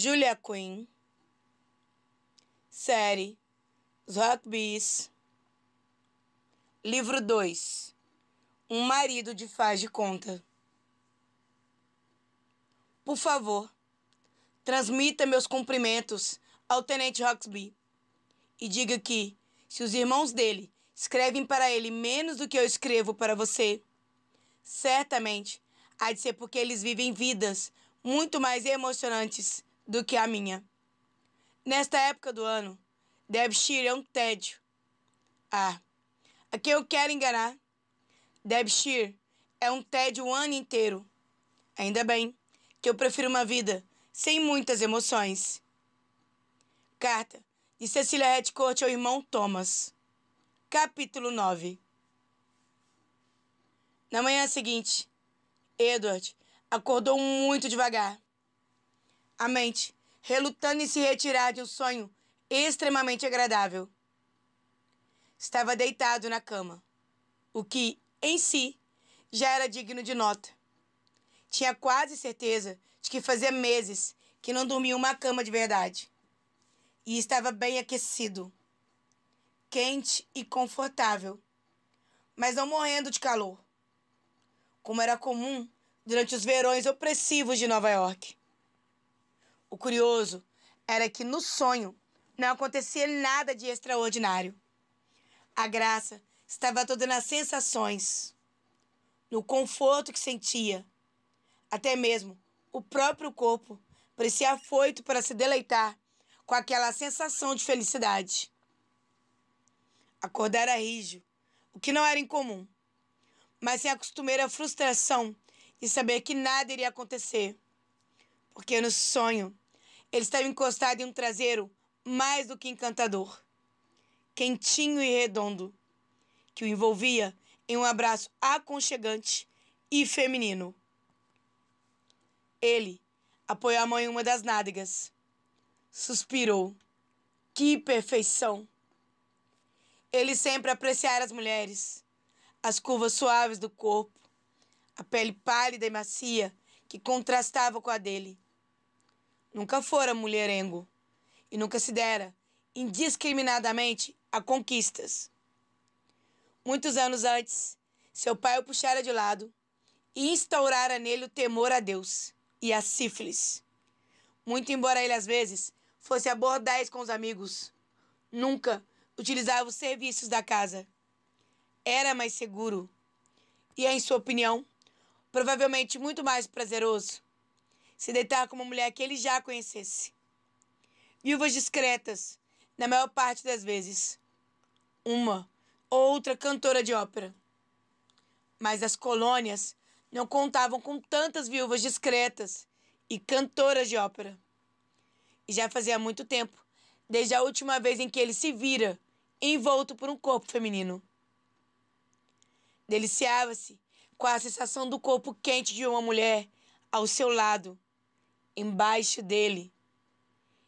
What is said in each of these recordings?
Julia Quinn, série Os Huckabees, livro 2, Um marido de faz de conta. Por favor, transmita meus cumprimentos ao Tenente Huckabee e diga que, se os irmãos dele escrevem para ele menos do que eu escrevo para você, certamente há de ser porque eles vivem vidas muito mais emocionantes do que a minha. Nesta época do ano, Devonshire é um tédio. A quem eu quero enganar? Devonshire é um tédio o ano inteiro. Ainda bem que eu prefiro uma vida sem muitas emoções. Carta de Cecília Heathcote ao irmão Thomas. Capítulo 9. Na manhã seguinte, Edward acordou muito devagar, a mente relutando em se retirar de um sonho extremamente agradável. Estava deitado na cama, o que, em si, já era digno de nota. Tinha quase certeza de que fazia meses que não dormia em uma cama de verdade. E estava bem aquecido, quente e confortável, mas não morrendo de calor, como era comum durante os verões opressivos de Nova York. O curioso era que no sonho não acontecia nada de extraordinário. A graça estava toda nas sensações, no conforto que sentia. Até mesmo o próprio corpo parecia afoito para se deleitar com aquela sensação de felicidade. Acordara rijo, o que não era incomum, mas sem a costumeira frustração de saber que nada iria acontecer, porque no sonho ele estava encostado em um traseiro mais do que encantador, quentinho e redondo, que o envolvia em um abraço aconchegante e feminino. Ele apoiou a mão em uma das nádegas. Suspirou. Que perfeição! Ele sempre apreciara as mulheres, as curvas suaves do corpo, a pele pálida e macia que contrastava com a dele. Nunca fora mulherengo e nunca se dera indiscriminadamente a conquistas. Muitos anos antes, seu pai o puxara de lado e instaurara nele o temor a Deus e a sífilis. Muito embora ele às vezes fosse a bordéis com os amigos, nunca utilizava os serviços da casa. Era mais seguro e, em sua opinião, provavelmente muito mais prazeroso se deitar com uma mulher que ele já conhecesse. Viúvas discretas, na maior parte das vezes. Uma ou outra cantora de ópera. Mas as colônias não contavam com tantas viúvas discretas e cantoras de ópera. E já fazia muito tempo, desde a última vez em que ele se vira envolto por um corpo feminino. Deliciava-se com a sensação do corpo quente de uma mulher ao seu lado, embaixo dele,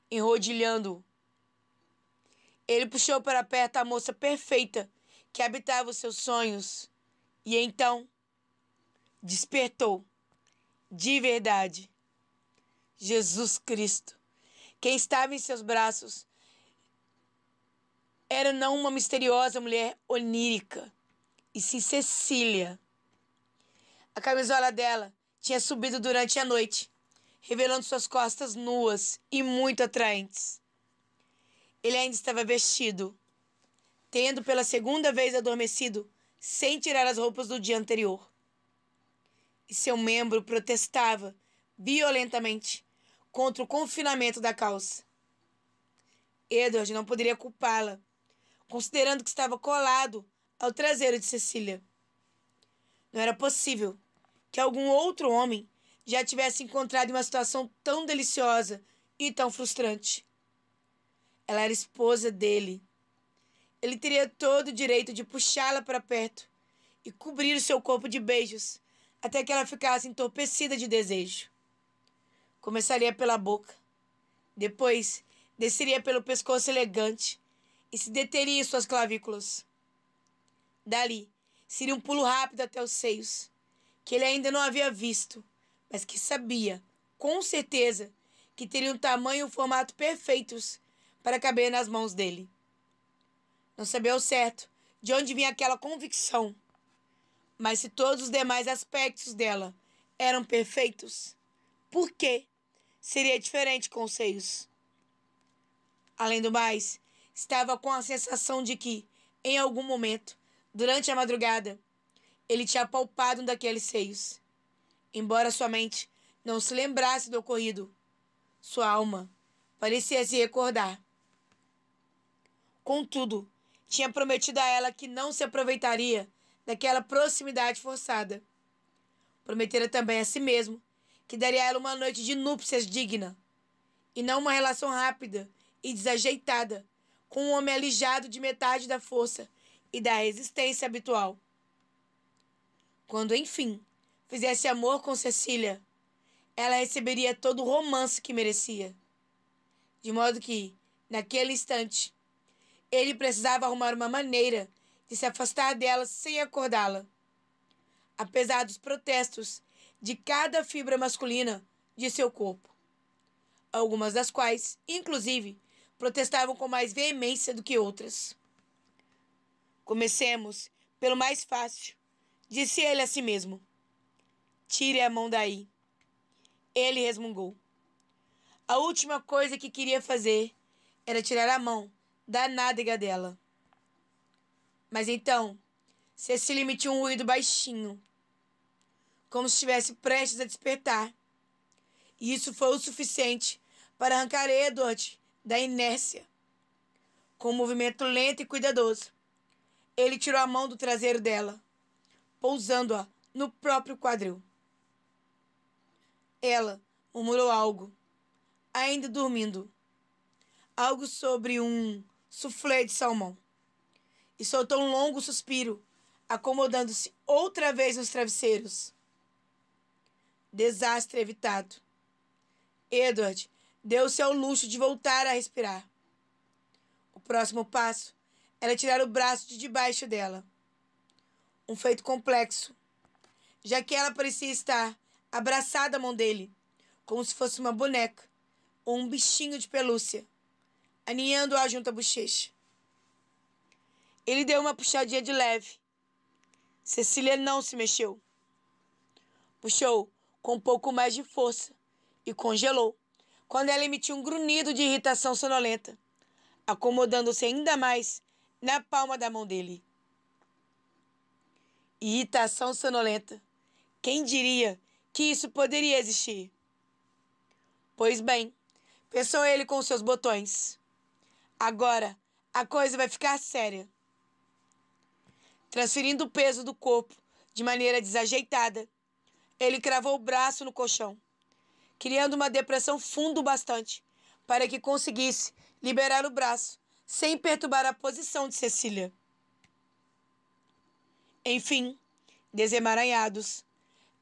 enrodilhando-o. Ele puxou para perto a moça perfeita que habitava os seus sonhos e então despertou, de verdade. Jesus Cristo, quem estava em seus braços, era não uma misteriosa mulher onírica, e sim Cecília. A camisola dela tinha subido durante a noite, revelando suas costas nuas e muito atraentes. Ele ainda estava vestido, tendo pela segunda vez adormecido sem tirar as roupas do dia anterior. E seu membro protestava violentamente contra o confinamento da calça. Edward não poderia culpá-la, considerando que estava colado ao traseiro de Cecília. Não era possível que algum outro homem já tivesse encontrado em uma situação tão deliciosa e tão frustrante. Ela era esposa dele. Ele teria todo o direito de puxá-la para perto e cobrir o seu corpo de beijos até que ela ficasse entorpecida de desejo. Começaria pela boca, depois desceria pelo pescoço elegante e se deteria em suas clavículas. Dali, seria um pulo rápido até os seios, que ele ainda não havia visto, mas que sabia, com certeza, que teriam tamanho e formato perfeitos para caber nas mãos dele. Não sabia ao certo de onde vinha aquela convicção, mas se todos os demais aspectos dela eram perfeitos, por que seria diferente com os seios? Além do mais, estava com a sensação de que, em algum momento, durante a madrugada, ele tinha palpado um daqueles seios. Embora sua mente não se lembrasse do ocorrido, sua alma parecia se recordar. Contudo, tinha prometido a ela que não se aproveitaria daquela proximidade forçada. Prometera também a si mesmo que daria a ela uma noite de núpcias digna, e não uma relação rápida e desajeitada com um homem alijado de metade da força e da resistência habitual. Quando, enfim, fizesse amor com Cecília, ela receberia todo o romance que merecia. De modo que, naquele instante, ele precisava arrumar uma maneira de se afastar dela sem acordá-la, apesar dos protestos de cada fibra masculina de seu corpo, algumas das quais, inclusive, protestavam com mais veemência do que outras. Comecemos pelo mais fácil, disse ele a si mesmo. Tire a mão daí. Ele resmungou. A última coisa que queria fazer era tirar a mão da nádega dela. Mas então, Cecília emitiu um ruído baixinho, como se estivesse prestes a despertar. E isso foi o suficiente para arrancar Edward da inércia. Com um movimento lento e cuidadoso, ele tirou a mão do traseiro dela, pousando-a no próprio quadril. Ela murmurou algo, ainda dormindo. Algo sobre um soufflé de salmão. E soltou um longo suspiro, acomodando-se outra vez nos travesseiros. Desastre evitado. Edward deu-se ao luxo de voltar a respirar. O próximo passo era tirar o braço de debaixo dela. Um feito complexo, já que ela parecia estar abraçada à mão dele, como se fosse uma boneca ou um bichinho de pelúcia, aninhando-a junto à bochecha. Ele deu uma puxadinha de leve. Cecília não se mexeu. Puxou com um pouco mais de força e congelou, quando ela emitiu um grunhido de irritação sonolenta, acomodando-se ainda mais na palma da mão dele. Irritação sonolenta. Quem diria que isso poderia existir? Pois bem, pensou ele com seus botões. Agora a coisa vai ficar séria. Transferindo o peso do corpo de maneira desajeitada, ele cravou o braço no colchão, criando uma depressão fundo bastante para que conseguisse liberar o braço sem perturbar a posição de Cecília. Enfim, desemaranhados,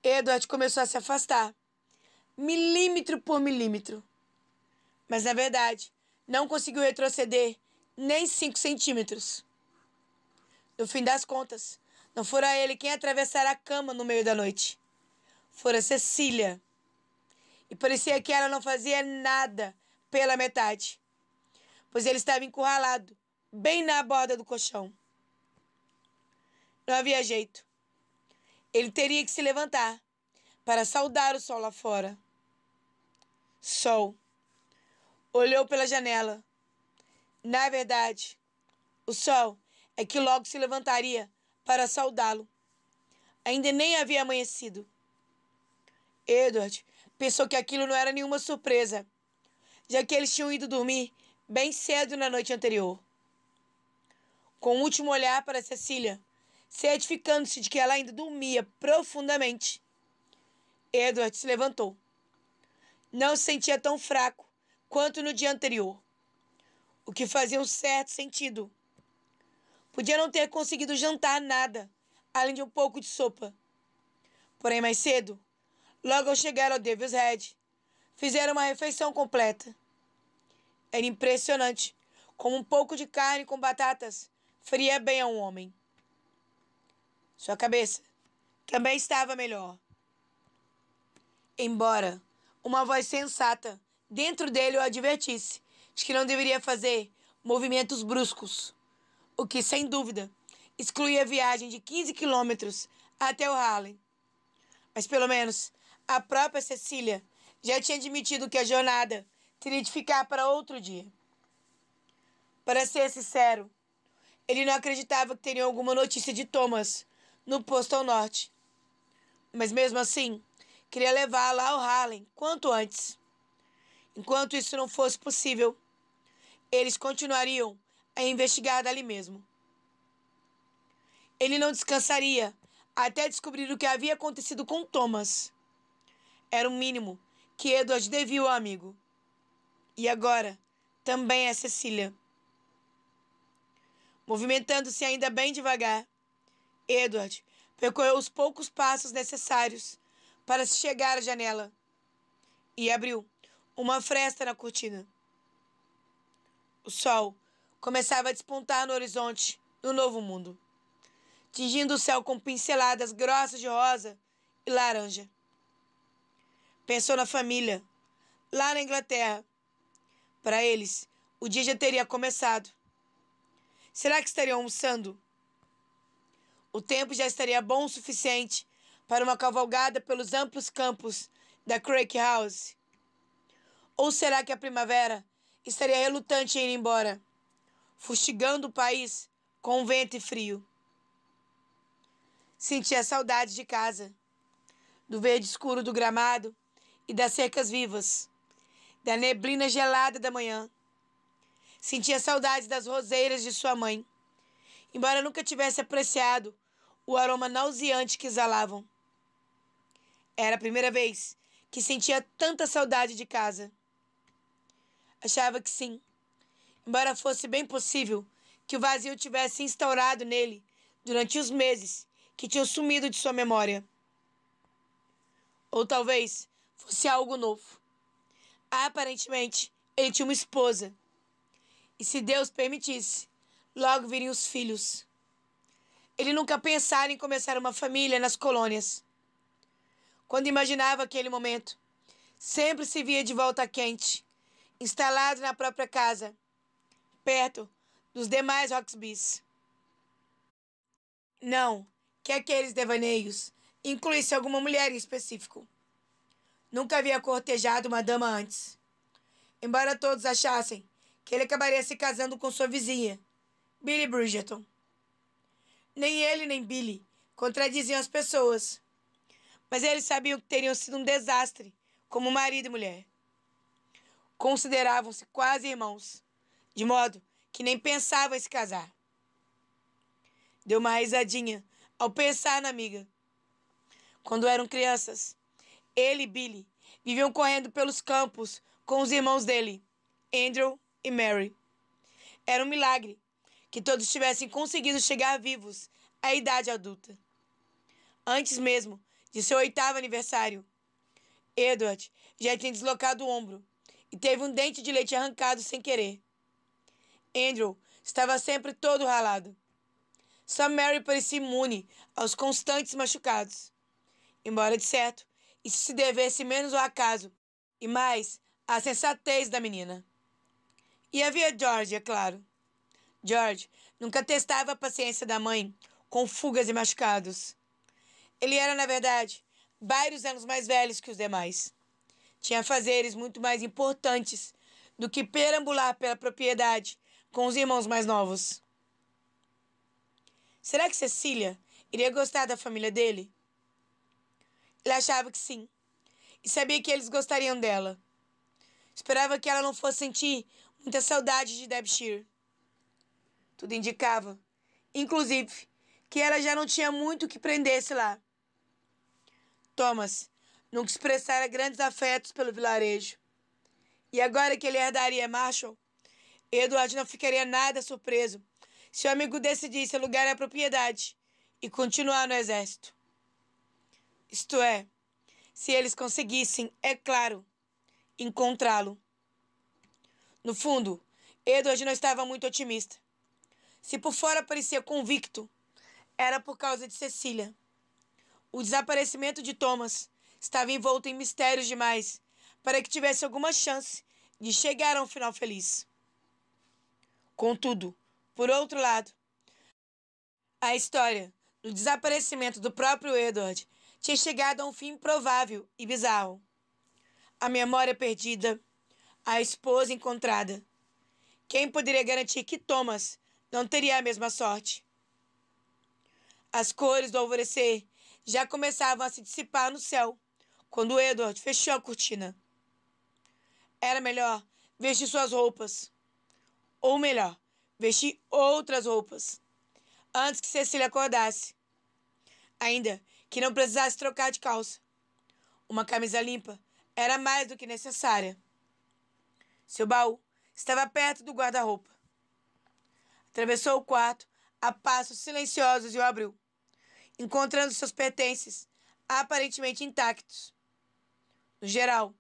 Edward começou a se afastar, milímetro por milímetro. Mas, na verdade, não conseguiu retroceder nem 5 centímetros. No fim das contas, não fora ele quem atravessara a cama no meio da noite. Fora Cecília. E parecia que ela não fazia nada pela metade, pois ele estava encurralado, bem na borda do colchão. Não havia jeito. Ele teria que se levantar para saudar o sol lá fora. Sol. Olhou pela janela. Na verdade, o sol é que logo se levantaria para saudá-lo. Ainda nem havia amanhecido. Edward pensou que aquilo não era nenhuma surpresa, já que eles tinham ido dormir bem cedo na noite anterior. Com um último olhar para Cecília, certificando-se de que ela ainda dormia profundamente, Edward se levantou. Não se sentia tão fraco quanto no dia anterior, o que fazia um certo sentido. Podia não ter conseguido jantar nada, além de um pouco de sopa. Porém, mais cedo, logo ao chegar ao Devil's Head, fizeram uma refeição completa. Era impressionante como um pouco de carne com batatas faria bem a um homem. Sua cabeça também estava melhor. Embora uma voz sensata dentro dele o advertisse de que não deveria fazer movimentos bruscos, o que, sem dúvida, excluía a viagem de 15 quilômetros até o Harlem. Mas, pelo menos, a própria Cecília já tinha admitido que a jornada teria de ficar para outro dia. Para ser sincero, ele não acreditava que teria alguma notícia de Thomas no posto ao norte. Mas, mesmo assim, queria levá-la ao Harlem quanto antes. Enquanto isso não fosse possível, eles continuariam a investigar dali mesmo. Ele não descansaria até descobrir o que havia acontecido com Thomas. Era o mínimo que Edward devia ao amigo. E agora, também a Cecília. Movimentando-se ainda bem devagar, Edward percorreu os poucos passos necessários para se chegar à janela e abriu uma fresta na cortina. O sol começava a despontar no horizonte do novo mundo, tingindo o céu com pinceladas grossas de rosa e laranja. Pensou na família, lá na Inglaterra. Para eles, o dia já teria começado. Será que estariam almoçando? O tempo já estaria bom o suficiente para uma cavalgada pelos amplos campos da Craig House? Ou será que a primavera estaria relutante em ir embora, fustigando o país com vento e frio? Sentia saudade de casa, do verde escuro do gramado e das cercas vivas, da neblina gelada da manhã. Sentia saudades das roseiras de sua mãe, embora nunca tivesse apreciado o aroma nauseante que exalavam. Era a primeira vez que sentia tanta saudade de casa. Achava que sim, embora fosse bem possível que o vazio tivesse instaurado nele durante os meses que tinham sumido de sua memória. Ou talvez fosse algo novo. Aparentemente, ele tinha uma esposa. E se Deus permitisse, logo viriam os filhos. Ele nunca pensara em começar uma família nas colônias. Quando imaginava aquele momento, sempre se via de volta quente, instalado na própria casa, perto dos demais Roxbys. Não que aqueles devaneios incluíssem alguma mulher em específico. Nunca havia cortejado uma dama antes, embora todos achassem que ele acabaria se casando com sua vizinha, Billy Bridgerton. Nem ele nem Billy contradiziam as pessoas, mas eles sabiam que teriam sido um desastre como marido e mulher. Consideravam-se quase irmãos, de modo que nem pensavam em se casar. Deu uma risadinha ao pensar na amiga. Quando eram crianças, ele e Billy viviam correndo pelos campos com os irmãos dele, Andrew e Mary. Era um milagre que todos tivessem conseguido chegar vivos à idade adulta. Antes mesmo de seu 8º aniversário, Edward já tinha deslocado o ombro e teve um dente de leite arrancado sem querer. Andrew estava sempre todo ralado. Só Mary parecia imune aos constantes machucados, embora, de certo, isso se devesse menos ao acaso e mais à sensatez da menina. E havia George, é claro. George nunca testava a paciência da mãe com fugas e machucados. Ele era, na verdade, vários anos mais velho que os demais. Tinha afazeres muito mais importantes do que perambular pela propriedade com os irmãos mais novos. Será que Cecília iria gostar da família dele? Ele achava que sim, e sabia que eles gostariam dela. Esperava que ela não fosse sentir muita saudade de Devonshire. Tudo indicava, inclusive, que ela já não tinha muito o que prendesse lá. Thomas nunca expressara grandes afetos pelo vilarejo. E agora que ele herdaria Marshall, Edward não ficaria nada surpreso se o amigo decidisse alugar a propriedade e continuar no exército. Isto é, se eles conseguissem, é claro, encontrá-lo. No fundo, Edward não estava muito otimista. Se por fora parecia convicto, era por causa de Cecília. O desaparecimento de Thomas estava envolto em mistérios demais para que tivesse alguma chance de chegar a um final feliz. Contudo, por outro lado, a história do desaparecimento do próprio Edward tinha chegado a um fim improvável e bizarro. A memória perdida, a esposa encontrada. Quem poderia garantir que Thomas não teria a mesma sorte? As cores do alvorecer já começavam a se dissipar no céu quando Edward fechou a cortina. Era melhor vestir suas roupas. Ou melhor, vestir outras roupas, antes que Cecília acordasse. Ainda que não precisasse trocar de calça. Uma camisa limpa era mais do que necessária. Seu baú estava perto do guarda-roupa. Atravessou o quarto a passos silenciosos e o abriu, encontrando seus pertences aparentemente intactos. No geral,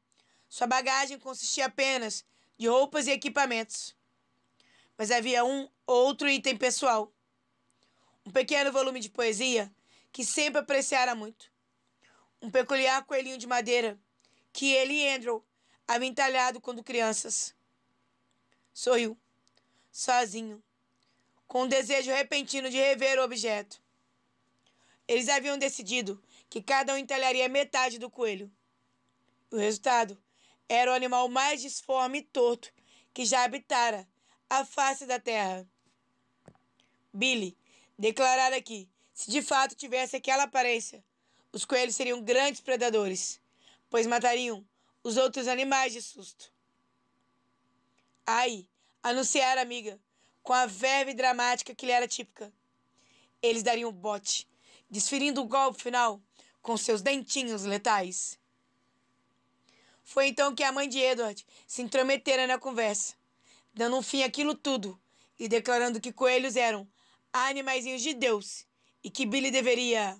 sua bagagem consistia apenas de roupas e equipamentos. Mas havia um outro item pessoal. Um pequeno volume de poesia que sempre apreciara muito. Um peculiar coelhinho de madeira que ele e Andrew haviam entalhado quando crianças. Sorriu, sozinho, com um desejo repentino de rever o objeto. Eles haviam decidido que cada um entalharia metade do coelho. O resultado era o animal mais disforme e torto que já habitara a face da terra. Billy declarara que, se de fato tivesse aquela aparência, os coelhos seriam grandes predadores, pois matariam os outros animais de susto. Aí, anunciara a amiga, com a verve dramática que lhe era típica. Eles dariam bote, desferindo o golpe final com seus dentinhos letais. Foi então que a mãe de Edward se intrometera na conversa, dando um fim àquilo tudo e declarando que coelhos eram animaizinhos de Deus e que Billy deveria...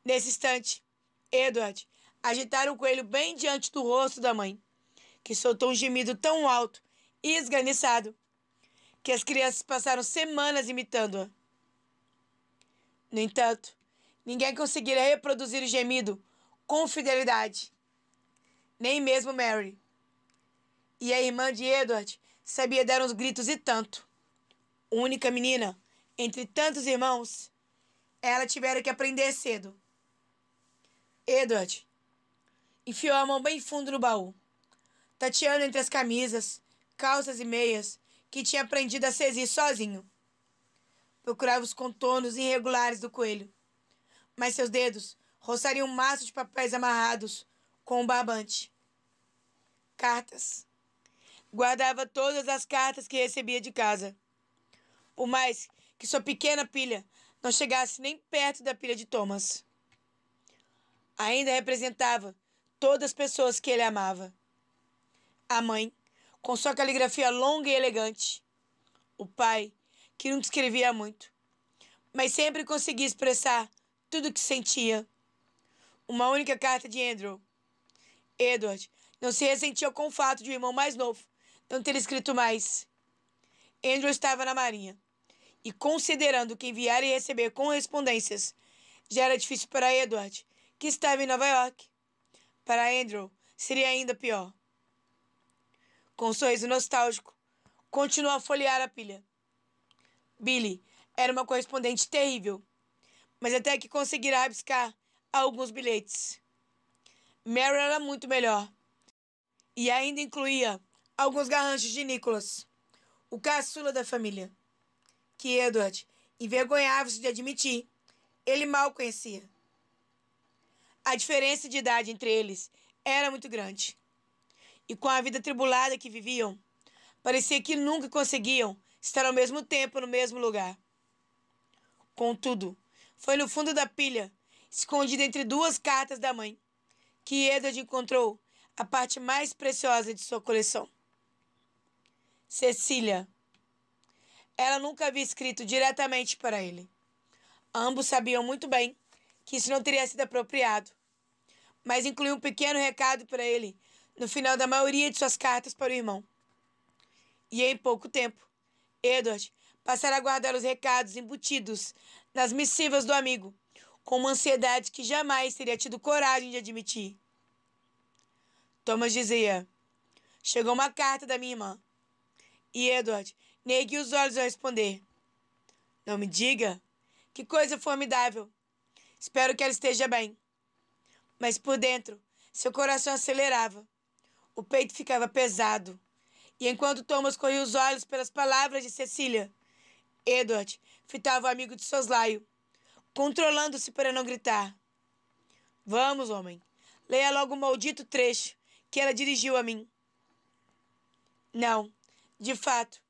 Nesse instante, Edward agitara o coelho bem diante do rosto da mãe, que soltou um gemido tão alto e esganiçado que as crianças passaram semanas imitando-a. No entanto, ninguém conseguira reproduzir o gemido com fidelidade, nem mesmo Mary. E a irmã de Edward sabia dar uns gritos e tanto. Única menina entre tantos irmãos, ela tivera que aprender cedo. Edward enfiou a mão bem fundo no baú, tateando entre as camisas, calças e meias que tinha aprendido a cesir sozinho. Procurava os contornos irregulares do coelho, mas seus dedos roçariam um maço de papéis amarrados com um barbante. Cartas. Guardava todas as cartas que recebia de casa, por mais que sua pequena pilha não chegasse nem perto da pilha de Thomas. Ainda representava todas as pessoas que ele amava. A mãe, com sua caligrafia longa e elegante. O pai, que nunca escrevia muito, mas sempre conseguia expressar tudo o que sentia. Uma única carta de Andrew. Edward não se ressentia com o fato de o irmão mais novo não ter escrito mais. Andrew estava na marinha, e considerando que enviar e receber correspondências já era difícil para Edward, que estava em Nova York. Para Andrew, seria ainda pior. Com um sorriso nostálgico, continuou a folhear a pilha. Billy era uma correspondente terrível, mas até que conseguira rabiscar alguns bilhetes. Mary era muito melhor, e ainda incluía alguns garranchos de Nicholas, o caçula da família, que Edward envergonhava-se de admitir, ele mal conhecia. A diferença de idade entre eles era muito grande, e com a vida tribulada que viviam, parecia que nunca conseguiam estar ao mesmo tempo no mesmo lugar. Contudo, foi no fundo da pilha, escondida entre duas cartas da mãe, que Edward encontrou a parte mais preciosa de sua coleção. Cecília. Ela nunca havia escrito diretamente para ele. Ambos sabiam muito bem que isso não teria sido apropriado, mas incluiu um pequeno recado para ele no final da maioria de suas cartas para o irmão. E em pouco tempo, Edward passara a guardar os recados embutidos nas missivas do amigo, com uma ansiedade que jamais teria tido coragem de admitir. Thomas dizia: chegou uma carta da minha irmã. E Edward nem erguia os olhos ao responder. Não me diga. Que coisa formidável. Espero que ela esteja bem. Mas por dentro, seu coração acelerava. O peito ficava pesado. E enquanto Thomas corria os olhos pelas palavras de Cecília, Edward fitava o amigo de soslaio, controlando-se para não gritar. Vamos, homem. Leia logo o maldito trecho que ela dirigiu a mim. Não, de fato,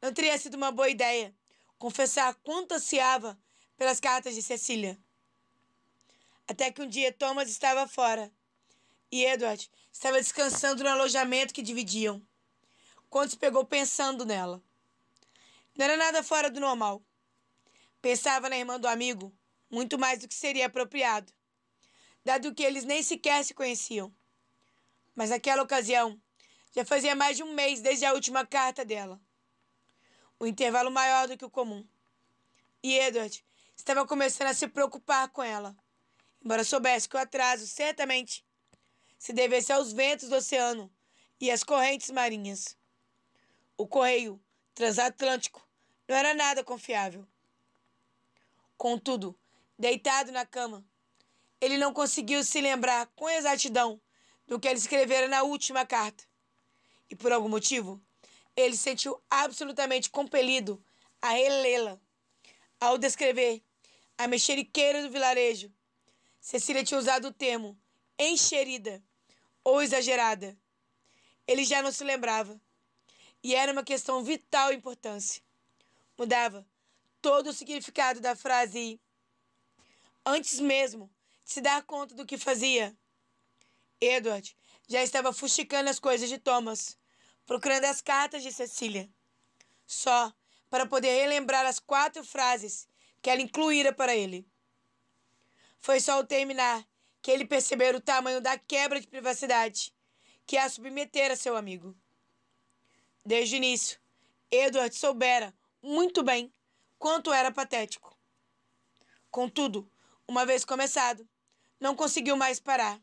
não teria sido uma boa ideia confessar quanto ansiava pelas cartas de Cecília. Até que um dia Thomas estava fora e Edward estava descansando no alojamento que dividiam, quando se pegou pensando nela. Não era nada fora do normal. Pensava na irmã do amigo muito mais do que seria apropriado, dado que eles nem sequer se conheciam. Mas naquela ocasião, já fazia mais de um mês desde a última carta dela. Um intervalo maior do que o comum. E Edward estava começando a se preocupar com ela, embora soubesse que o atraso certamente se devesse aos ventos do oceano e às correntes marinhas. O correio transatlântico não era nada confiável. Contudo, deitado na cama, ele não conseguiu se lembrar com exatidão do que ele escrevera na última carta. E por algum motivo, ele se sentiu absolutamente compelido a relê-la. Ao descrever a mexeriqueira do vilarejo, Cecília tinha usado o termo encherida ou exagerada. Ele já não se lembrava. E era uma questão vital importância. Mudava todo o significado da frase e, antes mesmo de se dar conta do que fazia, Edward já estava fuxicando as coisas de Thomas, procurando as cartas de Cecília, só para poder relembrar as 4 frases que ela incluíra para ele. Foi só ao terminar que ele percebeu o tamanho da quebra de privacidade que a submetera a seu amigo. Desde o início, Edward soubera muito bem quanto era patético. Contudo, uma vez começado, não conseguiu mais parar.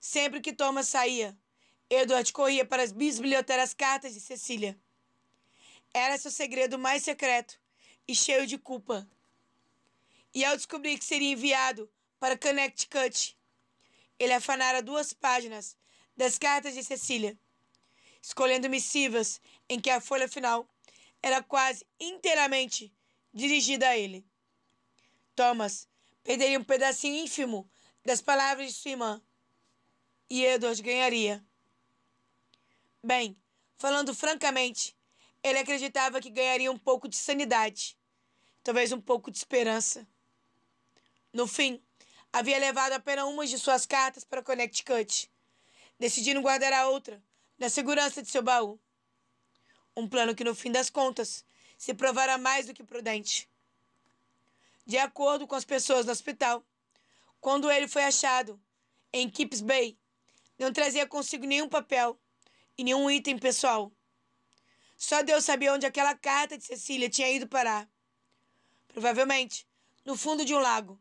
Sempre que Thomas saía, Edward corria para bisbilhotar as cartas de Cecília. Era seu segredo mais secreto e cheio de culpa. E ao descobrir que seria enviado para Connecticut, ele afanara 2 páginas das cartas de Cecília, escolhendo missivas em que a folha final era quase inteiramente dirigida a ele. Thomas perderia um pedacinho ínfimo das palavras de sua irmã, e Edward ganharia. Bem, falando francamente, ele acreditava que ganharia um pouco de sanidade, talvez um pouco de esperança. No fim, havia levado apenas uma de suas cartas para Connecticut, decidindo guardar a outra na segurança de seu baú. Um plano que, no fim das contas, se provara mais do que prudente. De acordo com as pessoas no hospital, quando ele foi achado em Kips Bay, não trazia consigo nenhum papel e nenhum item pessoal. Só Deus sabia onde aquela carta de Cecília tinha ido parar. Provavelmente no fundo de um lago,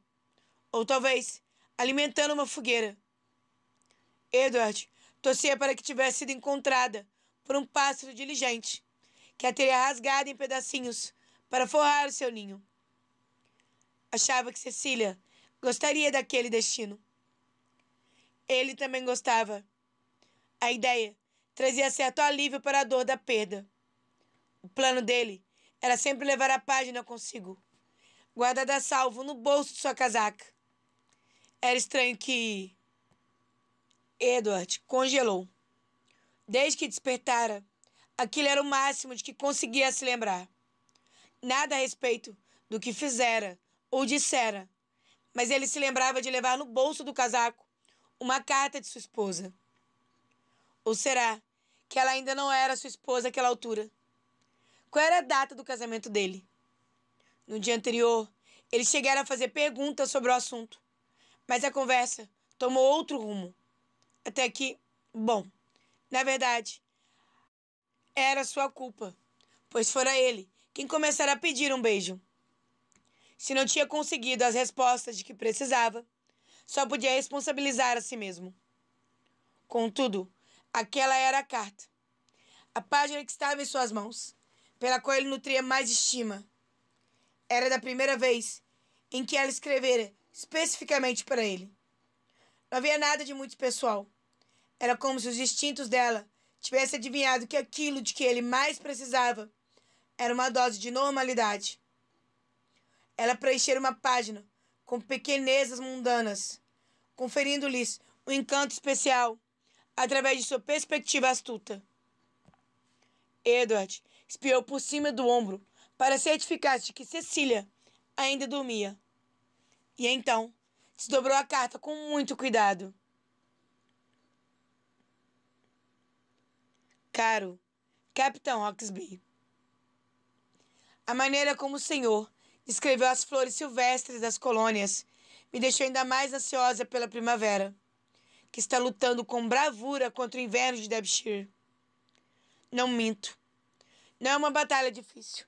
ou talvez alimentando uma fogueira. Edward torcia para que tivesse sido encontrada por um pássaro diligente, que a teria rasgado em pedacinhos para forrar o seu ninho. Achava que Cecília gostaria daquele destino. Ele também gostava. A ideia trazia certo alívio para a dor da perda. O plano dele era sempre levar a página consigo, guardada a salvo no bolso de sua casaca. Era estranho que Edward congelou. Desde que despertara, aquilo era o máximo de que conseguia se lembrar. Nada a respeito do que fizera ou dissera, mas ele se lembrava de levar no bolso do casaco uma carta de sua esposa. Ou será que ela ainda não era sua esposa àquela altura? Qual era a data do casamento dele? No dia anterior, eles chegaram a fazer perguntas sobre o assunto, mas a conversa tomou outro rumo. Até que, bom, na verdade, era sua culpa, pois fora ele quem começara a pedir um beijo. Se não tinha conseguido as respostas de que precisava, só podia responsabilizar a si mesmo. Contudo, aquela era a carta. A página que estava em suas mãos, pela qual ele nutria mais estima. Era da primeira vez em que ela escrevera especificamente para ele. Não havia nada de muito pessoal. Era como se os instintos dela tivessem adivinhado que aquilo de que ele mais precisava era uma dose de normalidade. Ela preenchera uma página com pequenezas mundanas, conferindo-lhes um encanto especial através de sua perspectiva astuta. Edward espiou por cima do ombro para certificar-se de que Cecília ainda dormia. E então desdobrou a carta com muito cuidado. Caro Capitão Hawksby, a maneira como o senhor descreveu as flores silvestres das colônias me deixou ainda mais ansiosa pela primavera, que está lutando com bravura contra o inverno de Derbyshire. Não minto. Não é uma batalha difícil.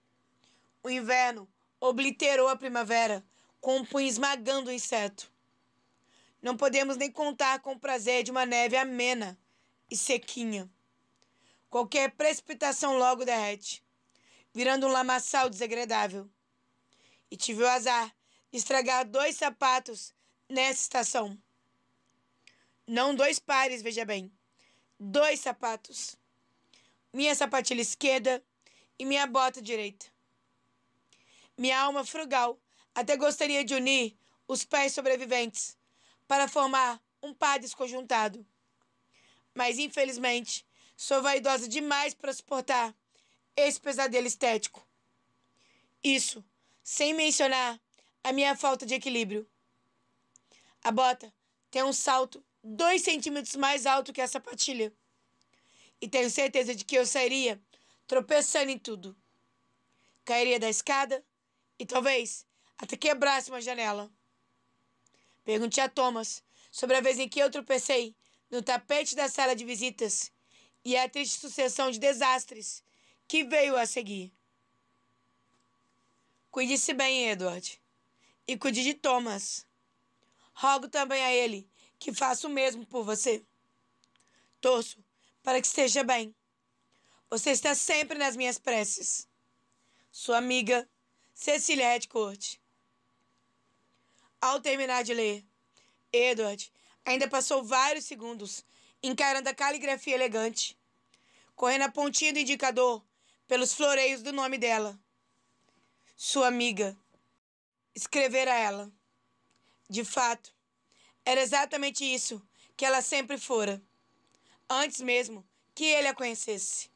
O inverno obliterou a primavera com um punho esmagando o inseto. Não podemos nem contar com o prazer de uma neve amena e sequinha. Qualquer precipitação logo derrete, virando um lamaçal desagradável. E tive o azar de estragar 2 sapatos nessa estação. Não 2 pares, veja bem. 2 sapatos. Minha sapatilha esquerda e minha bota direita. Minha alma frugal até gostaria de unir os pés sobreviventes para formar um par desconjuntado. Mas, infelizmente, sou vaidosa demais para suportar esse pesadelo estético. Isso, sem mencionar a minha falta de equilíbrio. A bota tem um salto 2 centímetros mais alto que a sapatilha. E tenho certeza de que eu sairia tropeçando em tudo. Cairia da escada e talvez até quebrasse uma janela. Perguntei a Thomas sobre a vez em que eu tropecei no tapete da sala de visitas e a triste sucessão de desastres que veio a seguir. Cuide-se bem, Edward, e cuide de Thomas. Rogo também a ele que faça o mesmo por você. Torço para que esteja bem. Você está sempre nas minhas preces. Sua amiga, Cecília Heathcote. Ao terminar de ler, Edward ainda passou vários segundos encarando a caligrafia elegante, correndo a pontinha do indicador pelos floreios do nome dela. Sua amiga. Escrevera ela. De fato, era exatamente isso que ela sempre fora, antes mesmo que ele a conhecesse.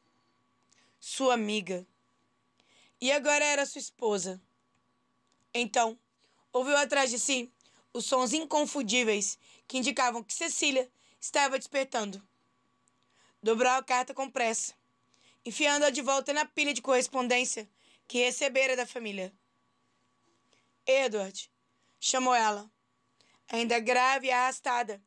Sua amiga. E agora era sua esposa. Então, ouviu atrás de si os sons inconfundíveis que indicavam que Cecília estava despertando. Dobrou a carta com pressa, enfiando-a de volta na pilha de correspondência que recebera da família. Edward, chamou ela, ainda grave e arrastada,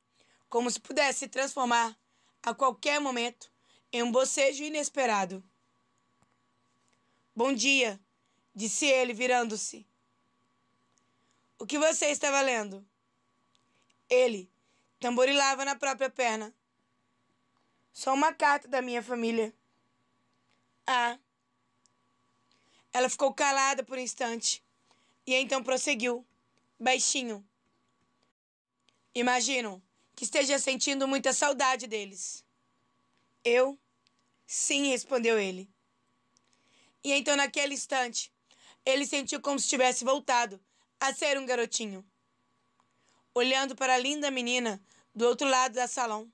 como se pudesse se transformar a qualquer momento em um bocejo inesperado. Bom dia, disse ele, virando-se. O que você estava lendo? Ele tamborilava na própria perna. Só uma carta da minha família. Ah. Ela ficou calada por um instante e então prosseguiu, baixinho. Imagino que esteja sentindo muita saudade deles. Eu? Sim, respondeu ele. E então, naquele instante, ele sentiu como se tivesse voltado a ser um garotinho, olhando para a linda menina do outro lado da salão,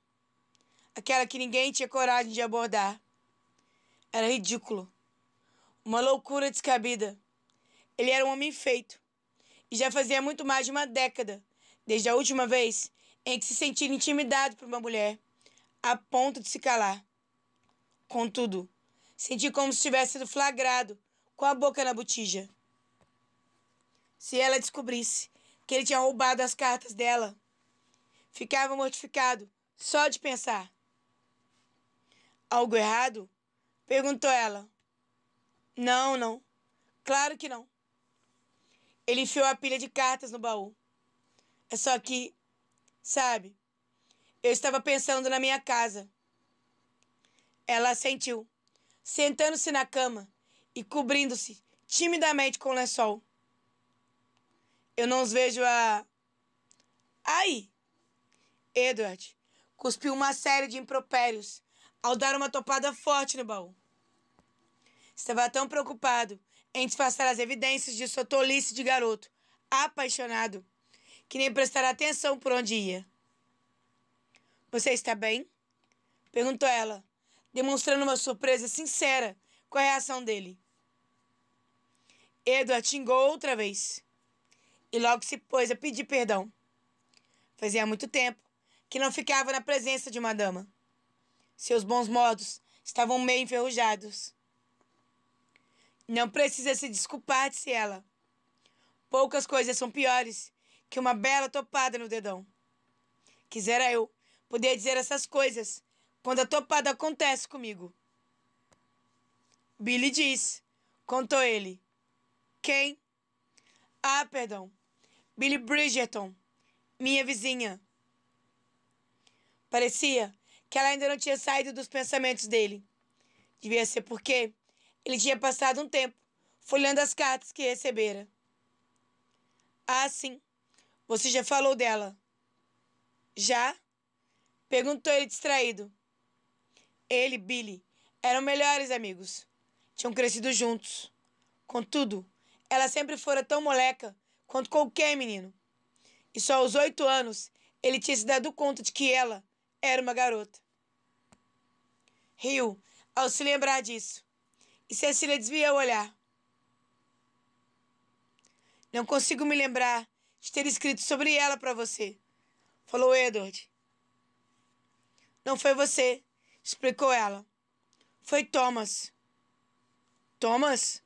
aquela que ninguém tinha coragem de abordar. Era ridículo, uma loucura descabida. Ele era um homem feito, e já fazia muito mais de uma década, desde a última vez em que se sentira intimidado por uma mulher, a ponto de se calar. Contudo, senti como se tivesse sido flagrado com a boca na botija. Se ela descobrisse que ele tinha roubado as cartas dela, ficava mortificado só de pensar. Algo errado? Perguntou ela. Não, não. Claro que não. Ele enfiou a pilha de cartas no baú. É só que, sabe, Eu estava pensando na minha casa. Ela assentiu, sentando-se na cama e cobrindo-se timidamente com o lençol. Eu não os vejo há... Ai! Edward cuspiu uma série de impropérios ao dar uma topada forte no baú. Estava tão preocupado em disfarçar as evidências de sua tolice de garoto apaixonado que nem prestara atenção por onde ia. Você está bem? Perguntou ela, demonstrando uma surpresa sincera com a reação dele. Edward xingou outra vez e logo se pôs a pedir perdão. Fazia muito tempo que não ficava na presença de uma dama. Seus bons modos estavam meio enferrujados. Não precisa se desculpar, disse ela. Poucas coisas são piores que uma bela topada no dedão. Quisera eu poder dizer essas coisas quando a topada acontece comigo. Billy diz, contou ele. Quem? Ah, perdão. Billy Bridgerton, minha vizinha. Parecia que ela ainda não tinha saído dos pensamentos dele. Devia ser porque ele tinha passado um tempo folheando as cartas que recebera. Ah, sim. Você já falou dela? Já? Perguntou ele distraído. Ele e Billy eram melhores amigos. Tinham crescido juntos. Contudo, ela sempre fora tão moleca quanto qualquer menino. E só aos 8 anos ele tinha se dado conta de que ela era uma garota. Riu ao se lembrar disso. E Cecília desviou o olhar. Não consigo me lembrar de ter escrito sobre ela para você, falou Edward. Não foi você, explicou ela. Foi Thomas. Thomas?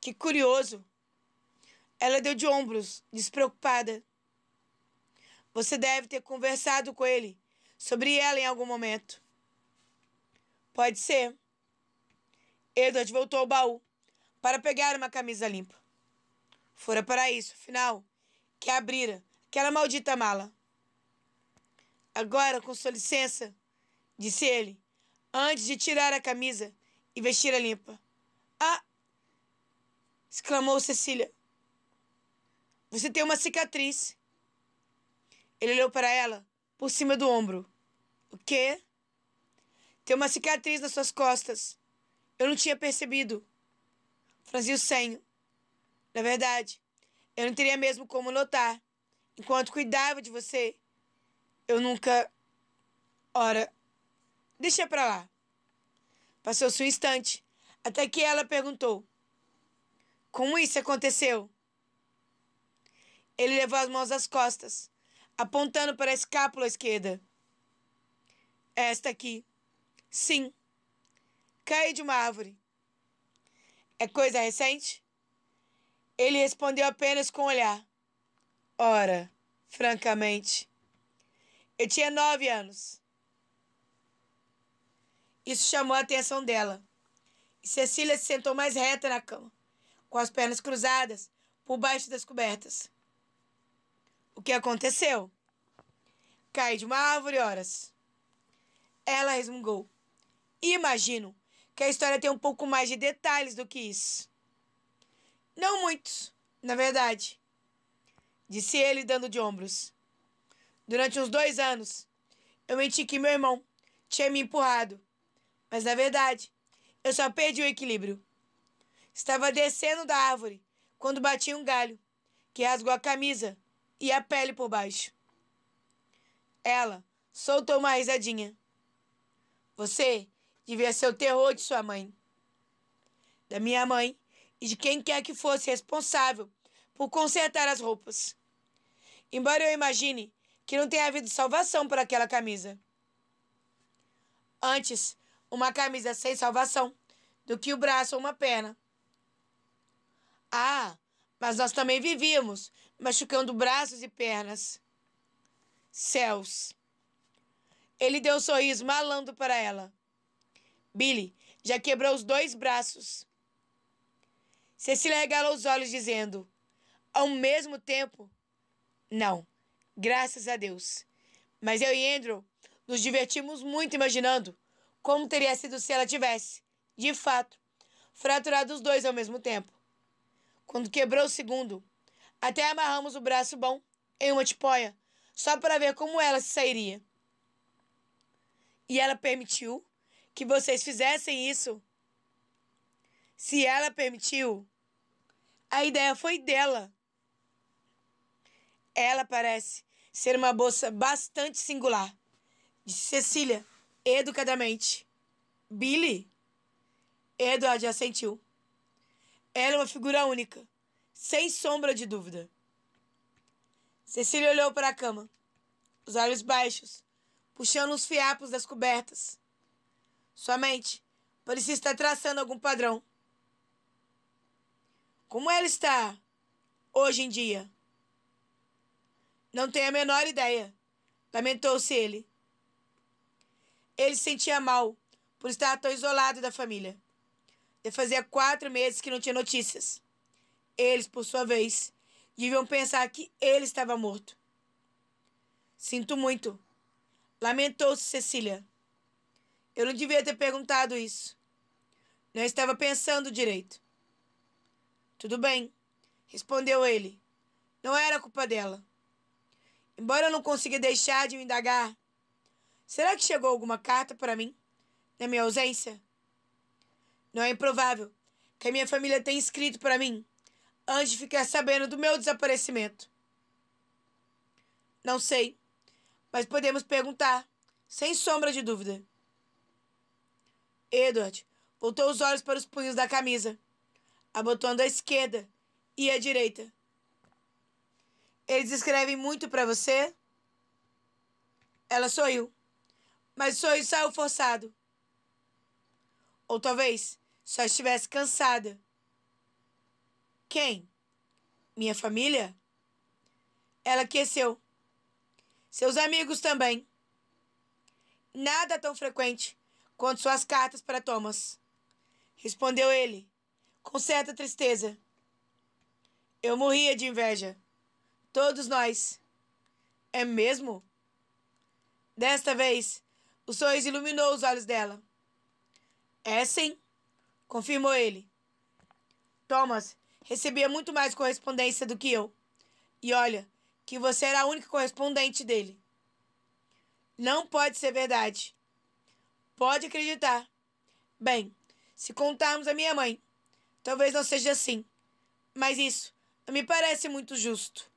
Que curioso. Ela deu de ombros, despreocupada. Você deve ter conversado com ele sobre ela em algum momento. Pode ser. Edward voltou ao baú para pegar uma camisa limpa. Fora para isso, afinal, que abrira aquela maldita mala. Agora, com sua licença, disse ele, antes de tirar a camisa e vestir-a limpa. Ah! Exclamou Cecília. Você tem uma cicatriz. Ele olhou para ela por cima do ombro. O quê? Tem uma cicatriz nas suas costas. Eu não tinha percebido. Franzi o senho. Na verdade, eu não teria mesmo como notar. Enquanto cuidava de você, eu nunca... Ora, deixa pra lá. Passou-se um instante, até que ela perguntou. Como isso aconteceu? Ele levou as mãos às costas, apontando para a escápula esquerda. Esta aqui. Sim. Caí de uma árvore. É coisa recente? Ele respondeu apenas com o olhar. Ora, francamente, eu tinha 9 anos. Isso chamou a atenção dela. E Cecília se sentou mais reta na cama, com as pernas cruzadas por baixo das cobertas. O que aconteceu? Caí de uma árvore, horas. Ela resmungou. Imagino que a história tem um pouco mais de detalhes do que isso. Não muitos, na verdade, disse ele dando de ombros. Durante uns 2 anos, eu menti que meu irmão tinha me empurrado. Mas, na verdade, eu só perdi o equilíbrio. Estava descendo da árvore quando bati um galho, que rasgou a camisa e a pele por baixo. Ela soltou uma risadinha. Você devia ser o terror de sua mãe. Da minha mãe e de quem quer que fosse responsável por consertar as roupas. Embora eu imagine que não tenha havido salvação para aquela camisa. Antes, uma camisa sem salvação do que o braço ou uma perna. Ah, mas nós também vivíamos machucando braços e pernas. Céus! Ele deu um sorriso malandro para ela. Billy já quebrou os 2 braços. Cecília regalou os olhos, dizendo, ao mesmo tempo, não, graças a Deus. Mas eu e Andrew nos divertimos muito imaginando como teria sido se ela tivesse, de fato, fraturado os dois ao mesmo tempo. Quando quebrou o segundo, até amarramos o braço bom em uma tipóia, só para ver como ela se sairia. E ela permitiu que vocês fizessem isso? Se ela permitiu, a ideia foi dela. Ela parece ser uma moça bastante singular, disse Cecília, educadamente. Billy? Edward assentiu. Ela é uma figura única, sem sombra de dúvida. Cecília olhou para a cama, os olhos baixos, puxando os fiapos das cobertas. Sua mente parecia estar traçando algum padrão. Como ela está hoje em dia? Não tenho a menor ideia, lamentou-se ele. Ele se sentia mal por estar tão isolado da família. Já fazia 4 meses que não tinha notícias. Eles, por sua vez, deviam pensar que ele estava morto. Sinto muito, lamentou-se Cecília. Eu não devia ter perguntado isso. Não estava pensando direito. Tudo bem, respondeu ele. Não era culpa dela. Embora eu não consiga deixar de me indagar, será que chegou alguma carta para mim, na minha ausência? Não é improvável que a minha família tenha escrito para mim antes de ficar sabendo do meu desaparecimento. Não sei, mas podemos perguntar, sem sombra de dúvida. Edward voltou os olhos para os punhos da camisa, abotoando a esquerda e a direita. Eles escrevem muito para você? Ela sorriu, mas o sorriso saiu forçado. Ou talvez só estivesse cansada. Quem? Minha família? Ela aqueceu. Seus amigos também. Nada tão frequente quanto suas cartas para Thomas, respondeu ele, com certa tristeza. Eu morria de inveja. Todos nós. É mesmo? Desta vez, o sorriso iluminou os olhos dela. É sim, confirmou ele. Thomas recebia muito mais correspondência do que eu. E olha, que você era a única correspondente dele. Não pode ser verdade. Pode acreditar. Bem, se contarmos a minha mãe, talvez não seja assim. Mas isso não me parece muito justo.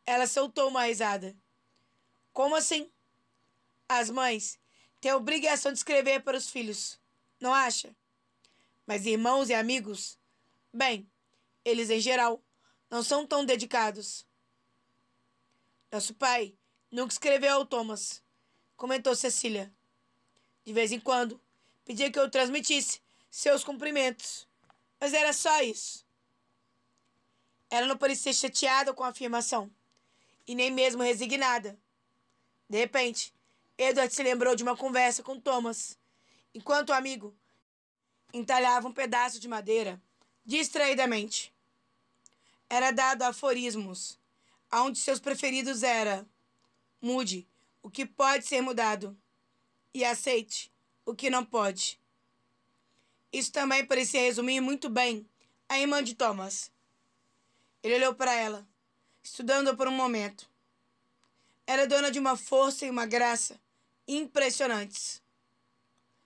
Ela soltou uma risada. Como assim? As mães têm a obrigação de escrever para os filhos, não acha? Mas irmãos e amigos, bem, eles em geral não são tão dedicados. Nosso pai nunca escreveu ao Thomas, comentou Cecília. De vez em quando, pedia que eu transmitisse seus cumprimentos, mas era só isso. Ela não parecia chateada com a afirmação, e nem mesmo resignada. De repente, Edward se lembrou de uma conversa com Thomas, enquanto o amigo entalhava um pedaço de madeira distraidamente. Era dado a aforismos, onde seus preferidos era: mude o que pode ser mudado e aceite o que não pode. Isso também parecia resumir muito bem a irmã de Thomas. Ele olhou para ela, estudando-a por um momento. Era dona de uma força e uma graça impressionantes.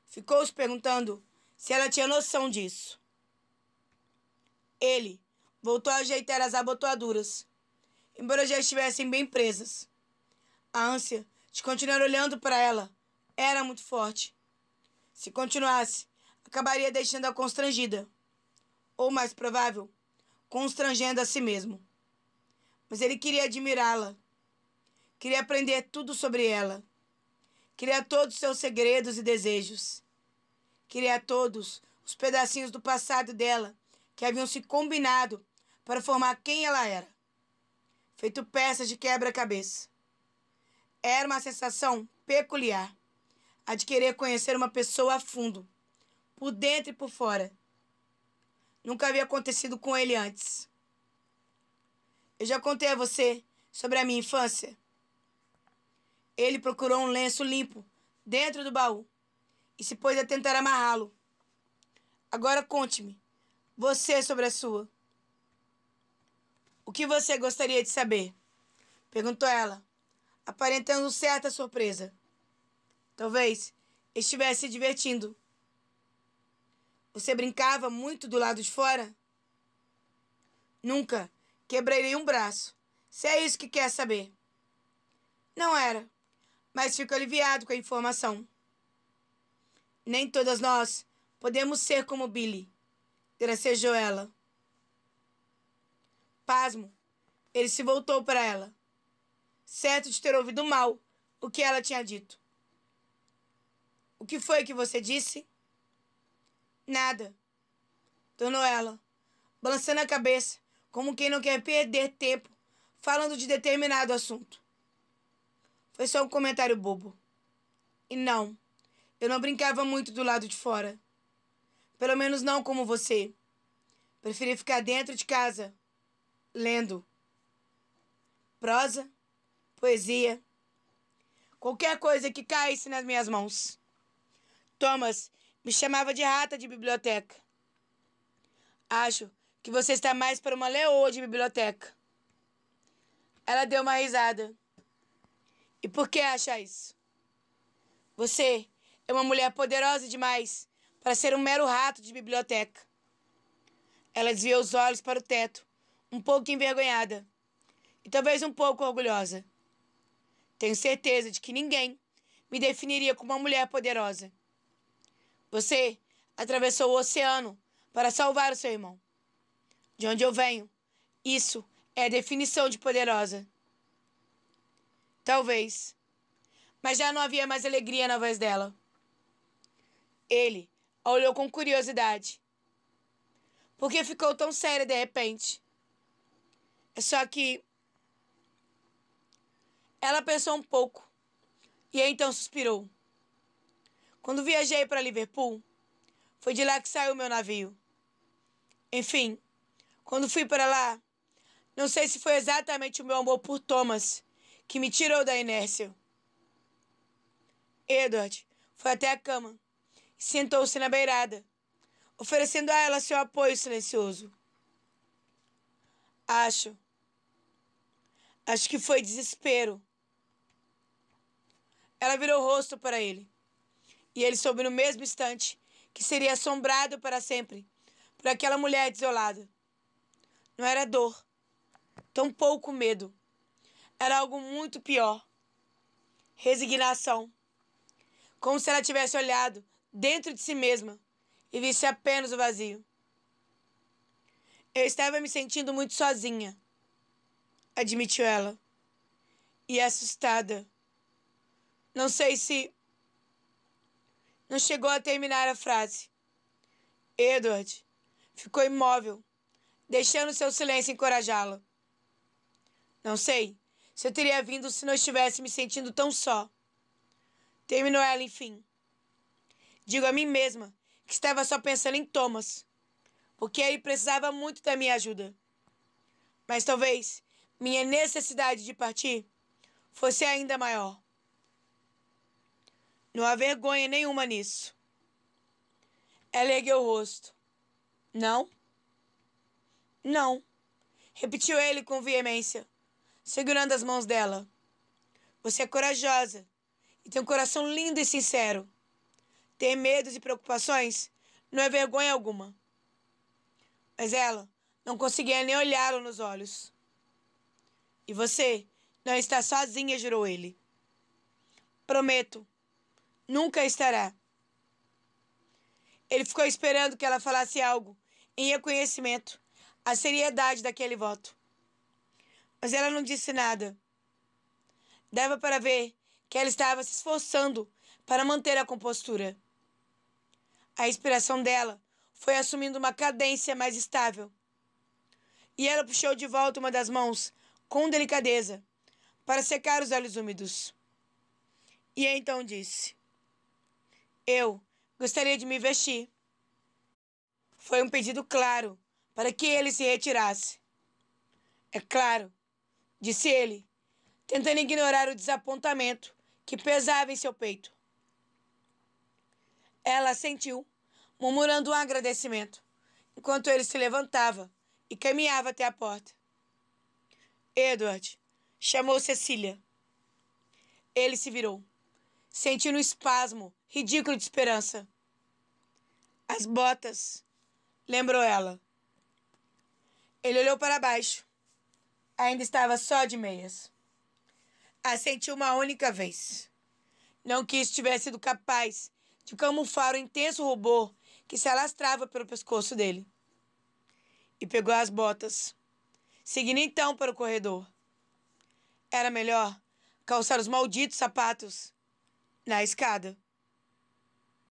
Ficou se perguntando se ela tinha noção disso. Ele voltou a ajeitar as abotoaduras, embora já estivessem bem presas. A ânsia de continuar olhando para ela era muito forte. Se continuasse, acabaria deixando-a constrangida. Ou, mais provável, constrangendo a si mesmo. Mas ele queria admirá-la. Queria aprender tudo sobre ela. Queria todos os seus segredos e desejos. Queria todos os pedacinhos do passado dela que haviam se combinado para formar quem ela era. Feito peças de quebra-cabeça. Era uma sensação peculiar, a de querer conhecer uma pessoa a fundo, por dentro e por fora. Nunca havia acontecido com ele antes. Eu já contei a você sobre a minha infância? Ele procurou um lenço limpo dentro do baú e se pôs a tentar amarrá-lo. Agora conte-me, você sobre a sua. O que você gostaria de saber? Perguntou ela, aparentando certa surpresa. Talvez estivesse se divertindo. Você brincava muito do lado de fora? Nunca quebrei nenhum braço. Se é isso que quer saber. Não era, mas fico aliviado com a informação. Nem todas nós podemos ser como Billy, gracejou ela. Pasmo, ele se voltou para ela, certo de ter ouvido mal o que ela tinha dito. O que foi que você disse? Nada, tornou ela, balançando a cabeça, como quem não quer perder tempo falando de determinado assunto. Foi só um comentário bobo. E não, eu não brincava muito do lado de fora. Pelo menos não como você. Preferi ficar dentro de casa, lendo. Prosa, poesia, qualquer coisa que caísse nas minhas mãos. Thomas me chamava de rata de biblioteca. Acho que você está mais para uma leoa de biblioteca. Ela deu uma risada. E por que acha isso? Você é uma mulher poderosa demais para ser um mero rato de biblioteca. Ela desviou os olhos para o teto, um pouco envergonhada e talvez um pouco orgulhosa. Tenho certeza de que ninguém me definiria como uma mulher poderosa. Você atravessou o oceano para salvar o seu irmão. De onde eu venho, isso é a definição de poderosa. Talvez. Mas já não havia mais alegria na voz dela. Ele a olhou com curiosidade. Por que ficou tão séria de repente? É só que... Ela pensou um pouco e então suspirou. Quando viajei para Liverpool, foi de lá que saiu meu navio. Enfim, quando fui para lá, não sei se foi exatamente o meu amor por Thomas que me tirou da inércia. Edward foi até a cama e sentou-se na beirada, oferecendo a ela seu apoio silencioso. Acho que foi desespero. Ela virou o rosto para ele, e ele soube no mesmo instante que seria assombrado para sempre por aquela mulher desolada. Não era dor, tampouco medo. Era algo muito pior. Resignação. Como se ela tivesse olhado dentro de si mesma e visse apenas o vazio. Eu estava me sentindo muito sozinha, admitiu ela, e assustada. Não sei se... Não chegou a terminar a frase. Edward ficou imóvel, deixando seu silêncio encorajá-la. Não sei se eu teria vindo se não estivesse me sentindo tão só. Terminou ela, enfim. Digo a mim mesma que estava só pensando em Thomas, porque ele precisava muito da minha ajuda. Mas talvez minha necessidade de partir fosse ainda maior. Não há vergonha nenhuma nisso. Ela ergueu o rosto. Não? Não, repetiu ele com veemência, segurando as mãos dela. Você é corajosa e tem um coração lindo e sincero. Ter medos e preocupações não é vergonha alguma. Mas ela não conseguia nem olhá-lo nos olhos. E você não está sozinha, jurou ele. Prometo, nunca estará. Ele ficou esperando que ela falasse algo em reconhecimento à seriedade daquele voto. Mas ela não disse nada. Dava para ver que ela estava se esforçando para manter a compostura. A respiração dela foi assumindo uma cadência mais estável. E ela puxou de volta uma das mãos com delicadeza para secar os olhos úmidos. E então disse: Eu gostaria de me vestir. Foi um pedido claro para que ele se retirasse. É claro, disse ele, tentando ignorar o desapontamento que pesava em seu peito. Ela sentiu, murmurando um agradecimento, enquanto ele se levantava e caminhava até a porta. Edward chamou Cecília. Ele se virou, sentindo um espasmo ridículo de esperança. As botas, lembrou ela. Ele olhou para baixo. Ainda estava só de meias. Assentiu uma única vez. Não que isso tivesse sido capaz de camuflar o intenso rubor que se alastrava pelo pescoço dele. E pegou as botas, seguindo então para o corredor. Era melhor calçar os malditos sapatos na escada.